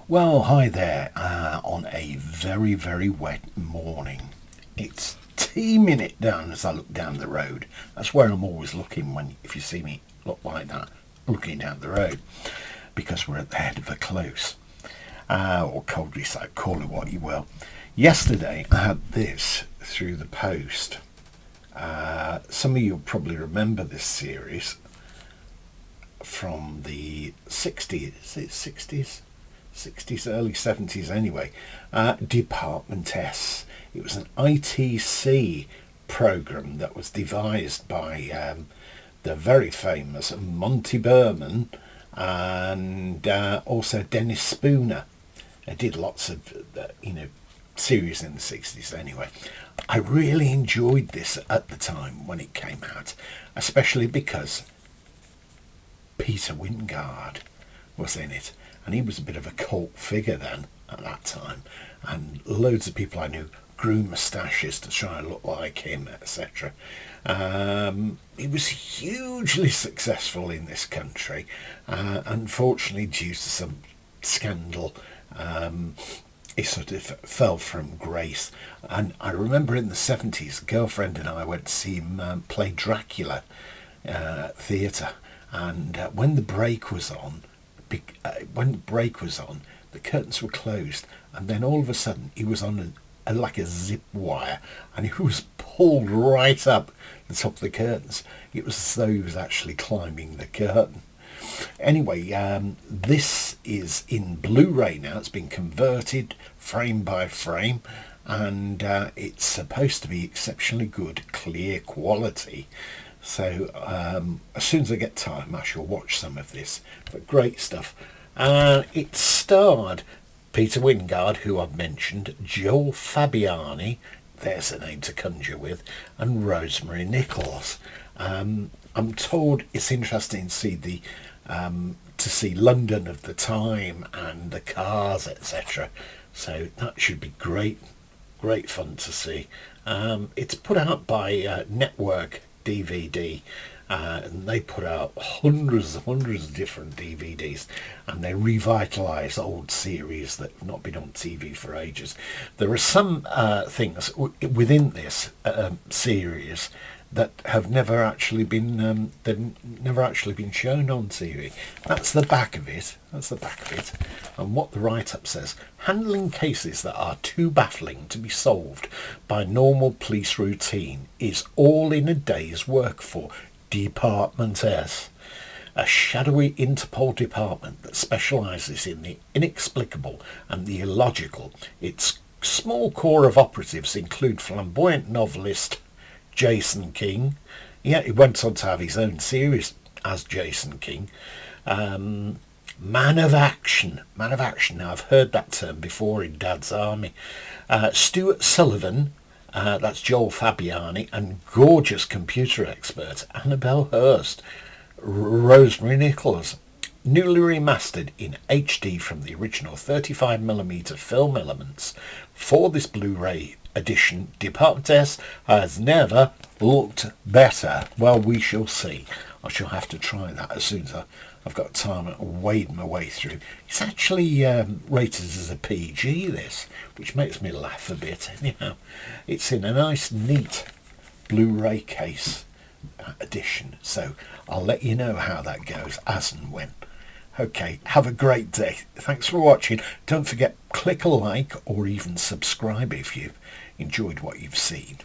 Well, hi there, on a very, very wet morning. It's T-minute down as I look down the road. That's where I'm always looking if you see me look like that, looking down the road, because we're at the head of a close, or cul-de-sac, call it what you will. Yesterday I had this through the post. Some of you will probably remember this series from the 60s, is it 60s, early 70s anyway. Department S. It was an ITC program that was devised by the very famous Monty Berman and also Dennis Spooner. I did lots of series in the 60s anyway. I really enjoyed this at the time when it came out, especially because Peter Wyngarde was in it, and he was a bit of a cult figure then at that time, and loads of people I knew grew moustaches to try and look like him, etc. He was hugely successful in this country. Unfortunately, due to some scandal, he sort of fell from grace. And I remember in the 70s, a girlfriend and I went to see him play Dracula theatre, and when the break was on, the curtains were closed, and then all of a sudden he was on like a zip wire, and he was pulled right up the top of the curtains. It was as though he was actually climbing the curtain. Anyway, this is in Blu Ray now. It's been converted frame by frame, and it's supposed to be exceptionally good, clear quality. So as soon as I get time, I shall watch some of this. But great stuff. It starred Peter Wyngarde, who I've mentioned, Joel Fabiani, there's a name to conjure with, and Rosemary Nichols. I'm told it's interesting to see London of the time and the cars, etc. So that should be great fun to see. It's put out by Network DVD, and they put out hundreds of different DVDs, and they revitalise old series that have not been on TV for ages. There are some things within this series that have never actually been shown on TV. That's the back of it. And what the write-up says: handling cases that are too baffling to be solved by normal police routine is all in a day's work for Department S, a shadowy Interpol department that specialises in the inexplicable and the illogical. Its small core of operatives include flamboyant novelist Jason King. Yeah, he went on to have his own series as Jason King. Man of action. Now, I've heard that term before in Dad's Army. Stuart Sullivan, that's Joel Fabiani, and gorgeous computer expert Annabelle Hurst. Rosemary Nichols. Newly remastered in HD from the original 35mm film elements. For this Blu-ray edition, Department S has never looked better. Well, we shall see. I shall have to try that as soon as I've got time to wade my way through. It's actually rated as a PG, this, which makes me laugh a bit. Anyhow, it's in a nice, neat Blu-ray case edition. So I'll let you know how that goes as and when. Okay, have a great day. Thanks for watching. Don't forget, click a like or even subscribe if you've enjoyed what you've seen.